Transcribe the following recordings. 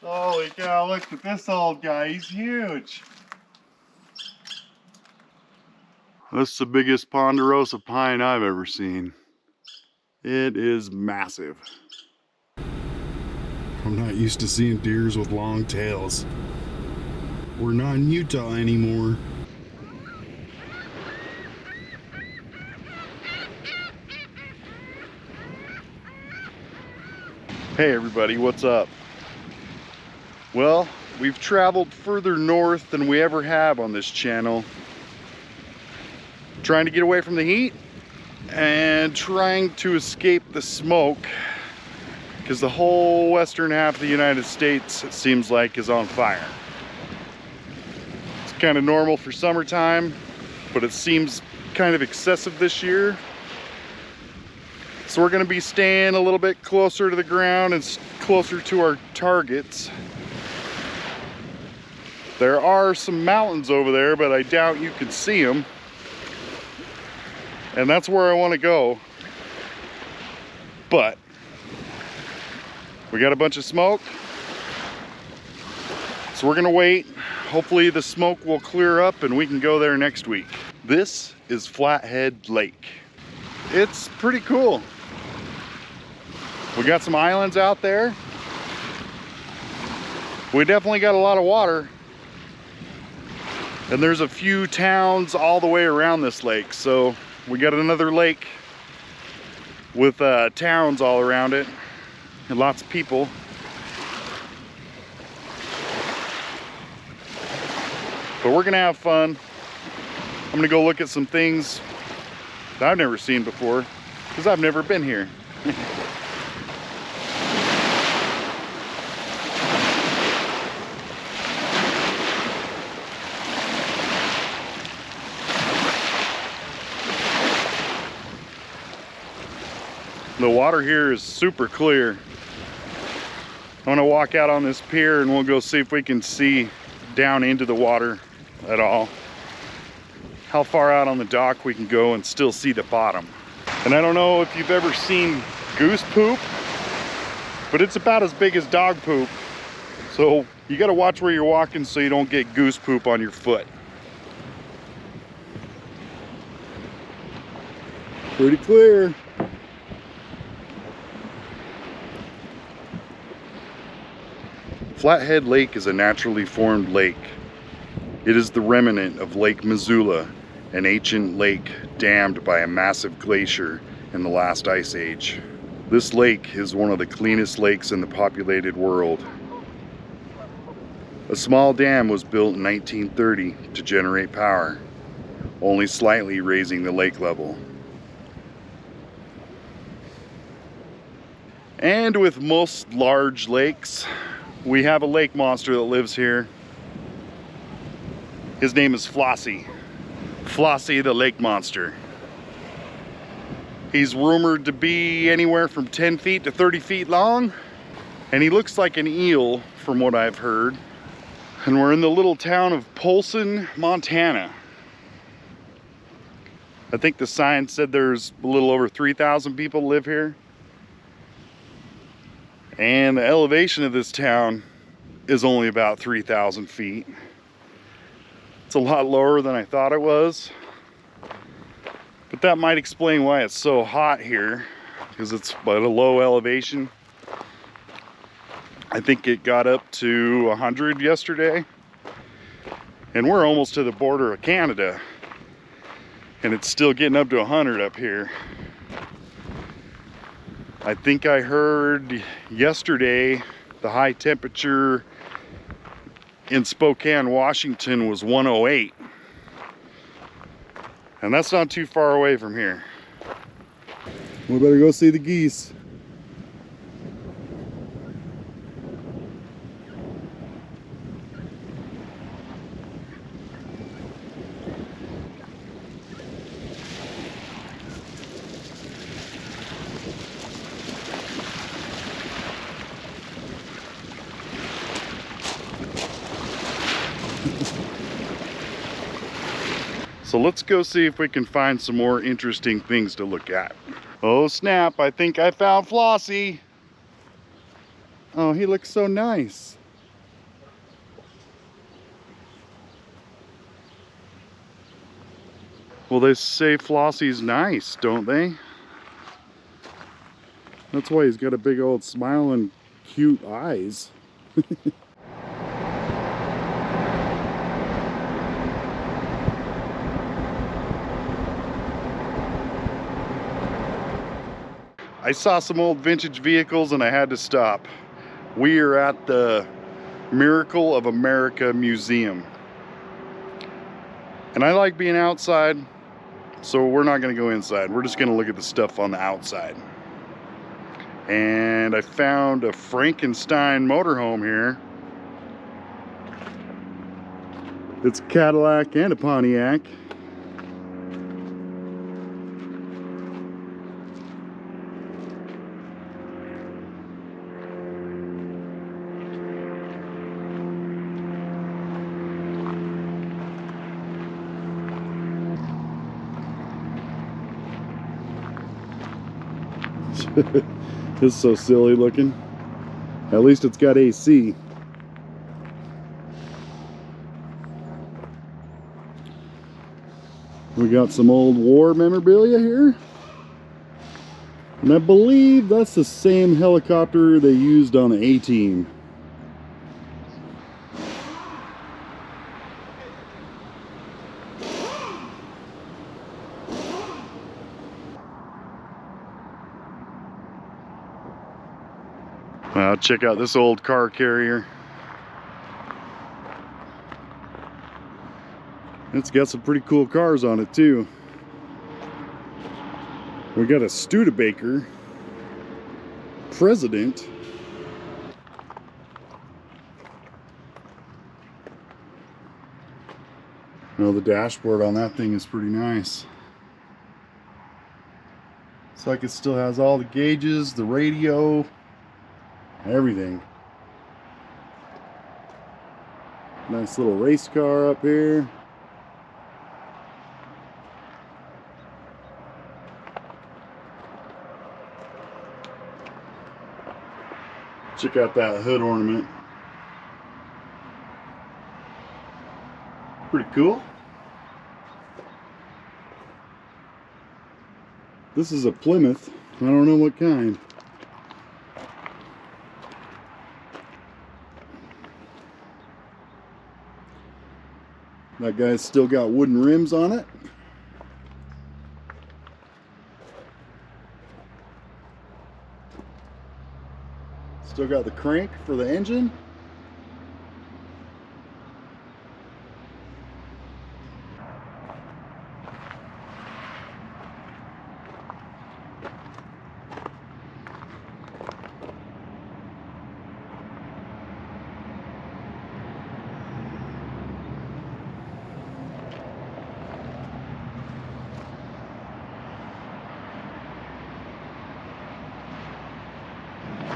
Holy cow, look at this old guy. He's huge. This is the biggest ponderosa pine I've ever seen. It is massive. I'm not used to seeing deers with long tails. We're not in Utah anymore. Hey everybody, what's up? Well, we've traveled further north than we ever have on this channel. Trying to get away from the heat and trying to escape the smoke, because the whole western half of the United States, it seems like, is on fire. It's kind of normal for summertime, but it seems kind of excessive this year. So we're going to be staying a little bit closer to the ground and closer to our targets. There are some mountains over there, but I doubt you can see them. And that's where I want to go. But we got a bunch of smoke, so we're going to wait. Hopefully the smoke will clear up and we can go there next week. This is Flathead Lake. It's pretty cool. We got some islands out there. We definitely got a lot of water. And there's a few towns all the way around this lake. So we got another lake with towns all around it and lots of people. But we're gonna have fun. I'm gonna go look at some things that I've never seen before, because I've never been here. The water here is super clear. I'm gonna walk out on this pier and we'll go see if we can see down into the water at all. How far out on the dock we can go and still see the bottom. And I don't know if you've ever seen goose poop, but it's about as big as dog poop. So you gotta watch where you're walking so you don't get goose poop on your foot. Pretty clear. Flathead Lake is a naturally formed lake. It is the remnant of Lake Missoula, an ancient lake dammed by a massive glacier in the last ice age. This lake is one of the cleanest lakes in the populated world. A small dam was built in 1930 to generate power, only slightly raising the lake level. And with most large lakes, we have a lake monster that lives here. His name is Flossie. Flossie the lake monster. He's rumored to be anywhere from 10 feet to 30 feet long. And he looks like an eel from what I've heard. And we're in the little town of Polson, Montana. I think the sign said there's a little over 3,000 people live here. And the elevation of this town is only about 3,000 feet. It's a lot lower than I thought it was. But that might explain why it's so hot here, because it's at a low elevation. I think it got up to 100 yesterday. And we're almost to the border of Canada. And it's still getting up to 100 up here. I think I heard yesterday the high temperature in Spokane, Washington was 108. And that's not too far away from here. We better go see the geese. So let's go see if we can find some more interesting things to look at. Oh snap, I think I found Flossie. Oh, he looks so nice. Well, they say Flossie's nice, don't they? That's why he's got a big old smile and cute eyes. I saw some old vintage vehicles and I had to stop. We are at the Miracle of America Museum. And I like being outside, so we're not gonna go inside. We're just gonna look at the stuff on the outside. And I found a Frankenstein motorhome here. It's a Cadillac and a Pontiac. This is so silly looking. At least it's got AC. We got some old war memorabilia here. And I believe that's the same helicopter they used on the A-Team. Check out this old car carrier. It's got some pretty cool cars on it too. We got a Studebaker President. Oh, the dashboard on that thing is pretty nice. Looks like it still has all the gauges, the radio, everything. Nice little race car up here. Check out that hood ornament. Pretty cool. This is a Plymouth. I don't know what kind. That guy's still got wooden rims on it. Still got the crank for the engine.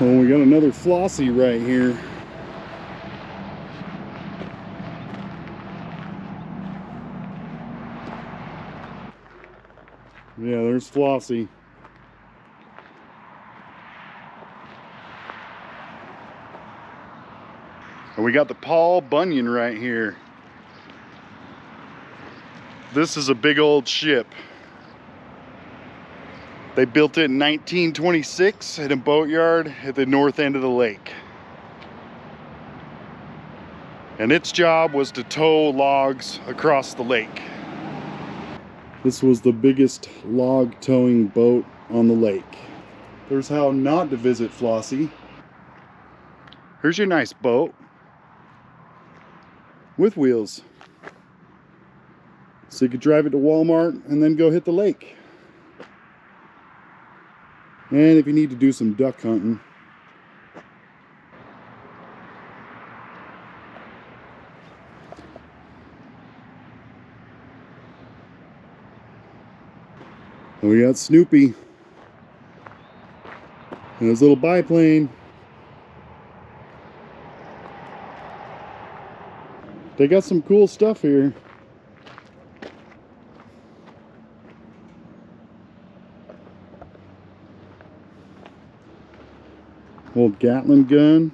Oh, we got another Flossie right here. Yeah, there's Flossie. And we got the Paul Bunyan right here. This is a big old ship. They built it in 1926 at a boatyard at the north end of the lake. And its job was to tow logs across the lake. This was the biggest log towing boat on the lake. There's how not to visit Flossie. Here's your nice boat with wheels. So you could drive it to Walmart and then go hit the lake. And if you need to do some duck hunting. And we got Snoopy and his little biplane. They got some cool stuff here. Old Gatling gun.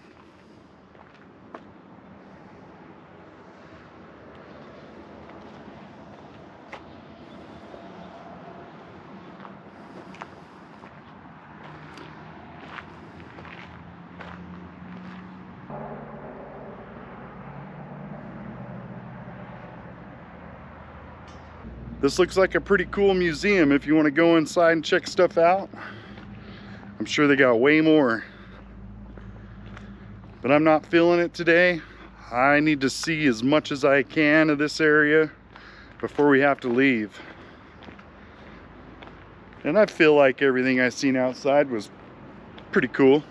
This looks like a pretty cool museum if you want to go inside and check stuff out. I'm sure they got way more. But I'm not feeling it today. I need to see as much as I can of this area before we have to leave. And I feel like everything I seen outside was pretty cool.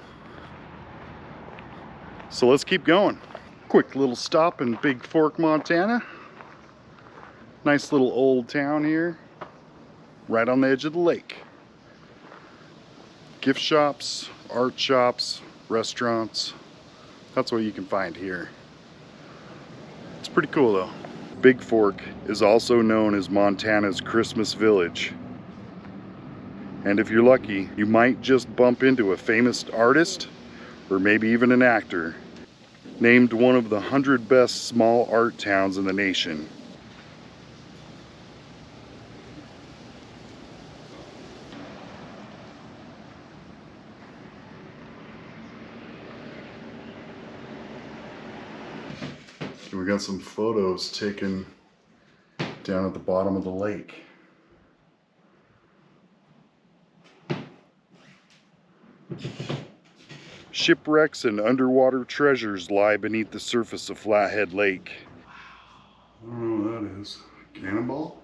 So let's keep going. Quick little stop in Big Fork, Montana. Nice little old town here, right on the edge of the lake. Gift shops, art shops, restaurants. That's what you can find here. It's pretty cool though. Big Fork is also known as Montana's Christmas Village. And if you're lucky, you might just bump into a famous artist, or maybe even an actor, named one of the 100 best small art towns in the nation. We got some photos taken down at the bottom of the lake. Shipwrecks and underwater treasures lie beneath the surface of Flathead Lake. I don't know what that is. Cannonball?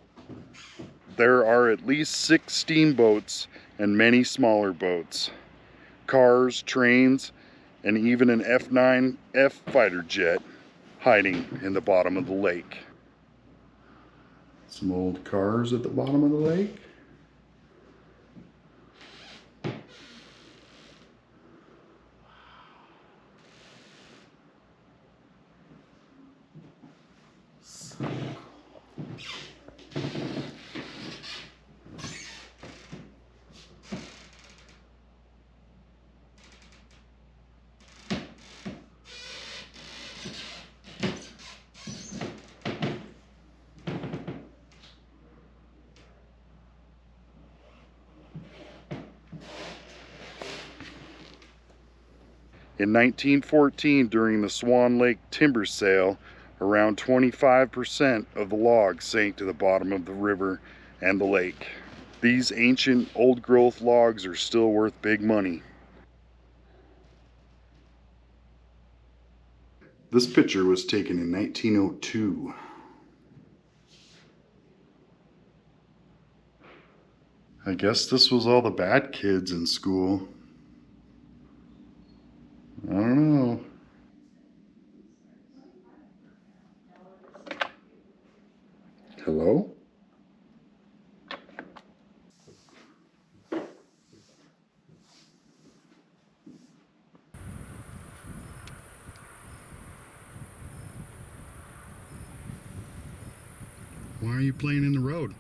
There are at least 6 steamboats and many smaller boats. Cars, trains, and even an F-9F fighter jet hiding in the bottom of the lake. Some old cars at the bottom of the lake. In 1914, during the Swan Lake timber sale, around 25% of the logs sank to the bottom of the river and the lake. These ancient, old-growth logs are still worth big money. This picture was taken in 1902. I guess this was all the bad kids in school. I don't know. Hello? Why are you playing in the road?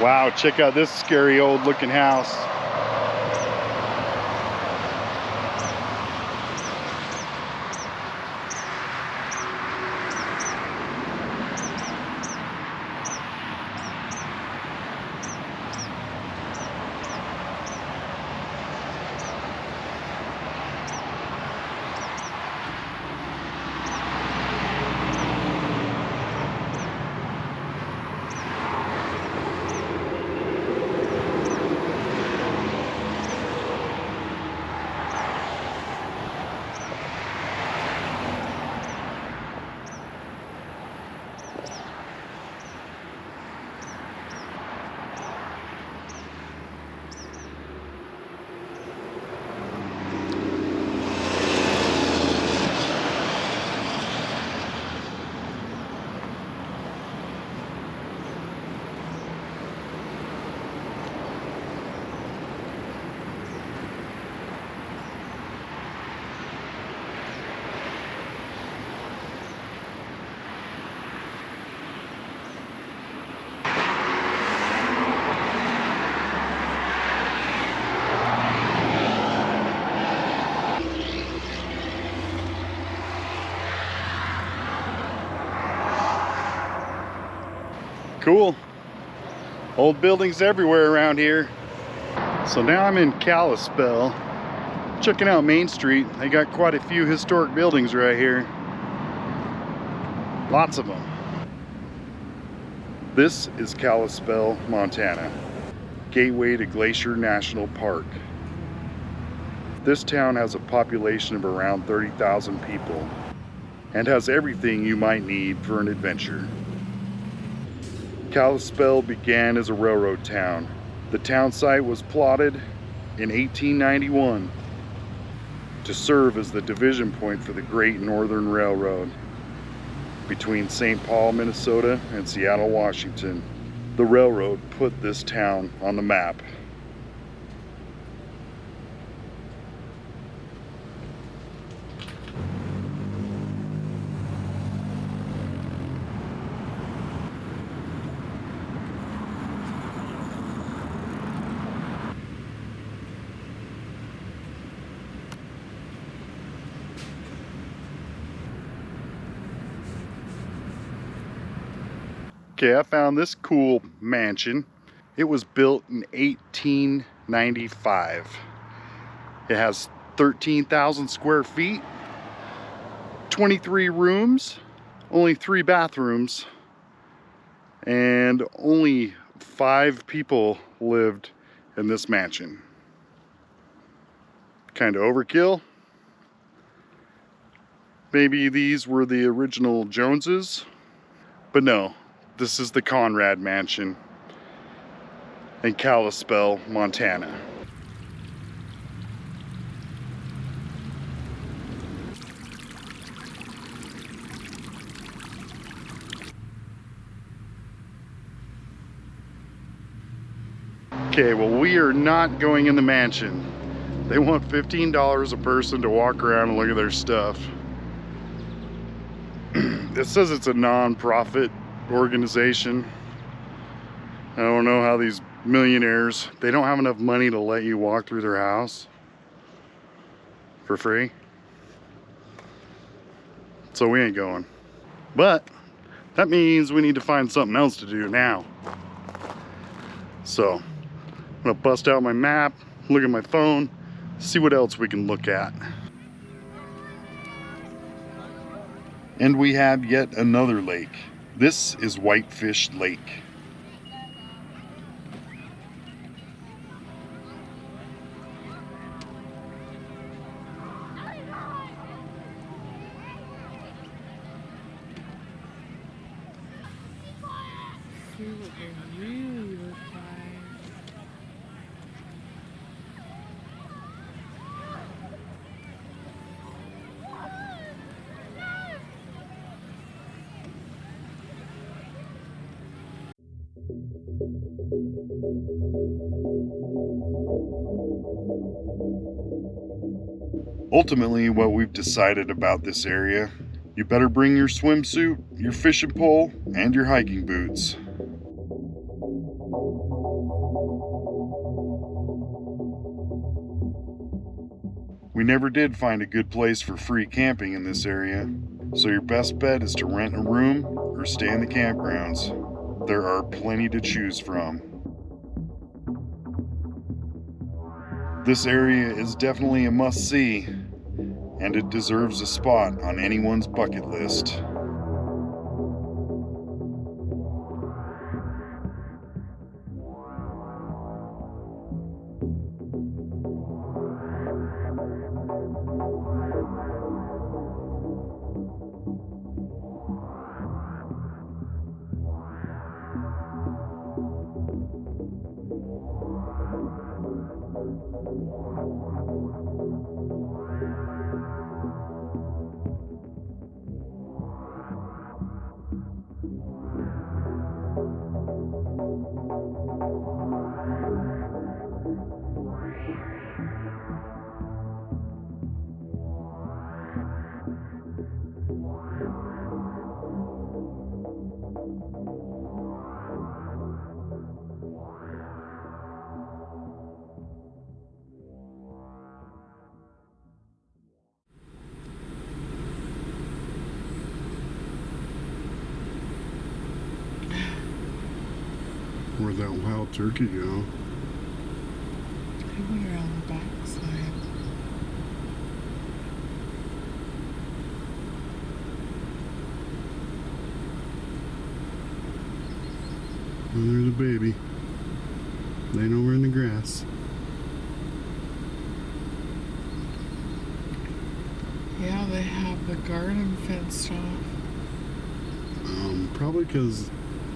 Wow, check out this scary old looking house. Cool. Old buildings everywhere around here. So now I'm in Kalispell, checking out Main Street. They got quite a few historic buildings right here. Lots of them. This is Kalispell, Montana, gateway to Glacier National Park. This town has a population of around 30,000 people and has everything you might need for an adventure. Kalispell began as a railroad town. The town site was plotted in 1891 to serve as the division point for the Great Northern Railroad between St. Paul, Minnesota and Seattle, Washington. The railroad put this town on the map. Okay, I found this cool mansion. It was built in 1895. It has 13,000 square feet, 23 rooms, only 3 bathrooms, and only 5 people lived in this mansion. Kind of overkill. Maybe these were the original Joneses, but no. This is the Conrad Mansion in Kalispell, Montana. Okay, well, we are not going in the mansion. They want $15 a person to walk around and look at their stuff. It says it's a non-profit organization. I don't know how these millionaires, they don't have enough money to let you walk through their house for free. So we ain't going. But that means we need to find something else to do now. So I'm gonna bust out my map, look at my phone, see what else we can look at. And we have yet another lake. This is Whitefish Lake. See what they really look like. Ultimately, what we've decided about this area, you better bring your swimsuit, your fishing pole, and your hiking boots. We never did find a good place for free camping in this area, so your best bet is to rent a room or stay in the campgrounds. There are plenty to choose from. This area is definitely a must-see, and it deserves a spot on anyone's bucket list. Where'd that wild turkey go? He went around the backside. Well, there's a baby laying over in the grass. Yeah, they have the garden fenced off. Probably because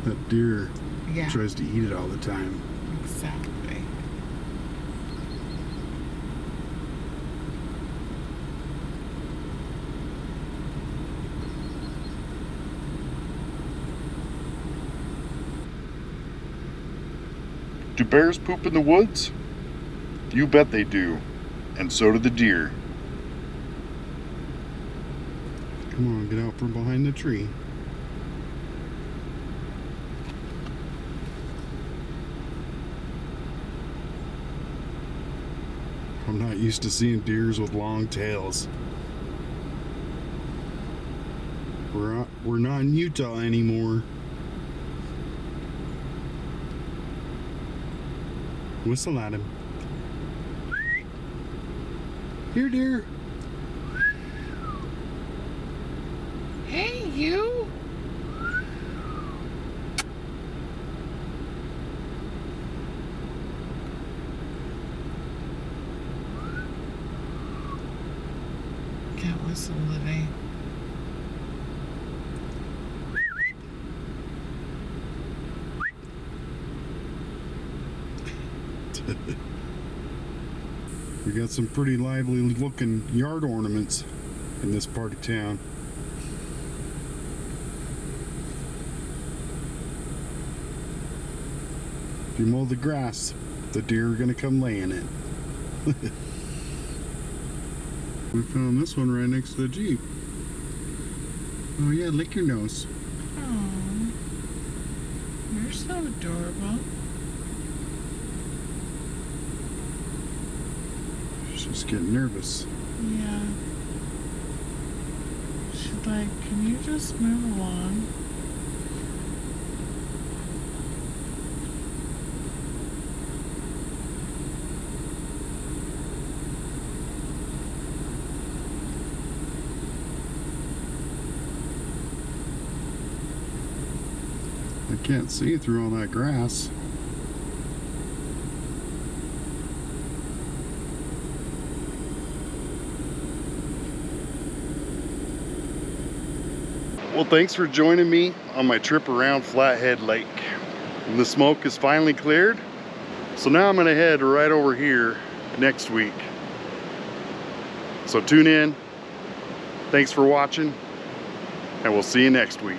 that deer Yeah, tries to eat it all the time. exactly. Do bears poop in the woods? You bet they do. And so do the deer. Come on, get out from behind the tree. I'm not used to seeing deers with long tails. We're not in Utah anymore. Whistle at him. Here, deer. Hey, you! Can't whistle today. We got some pretty lively looking yard ornaments in this part of town. If you mow the grass, the deer are gonna come lay in it. We found this one right next to the Jeep. Oh yeah, lick your nose. Oh, you're so adorable. She's getting nervous. Yeah. She's like, can you just move along? I can't see through all that grass. Well, thanks for joining me on my trip around Flathead Lake. The smoke is finally cleared, so now I'm gonna head right over here next week. So tune in. Thanks for watching, and we'll see you next week.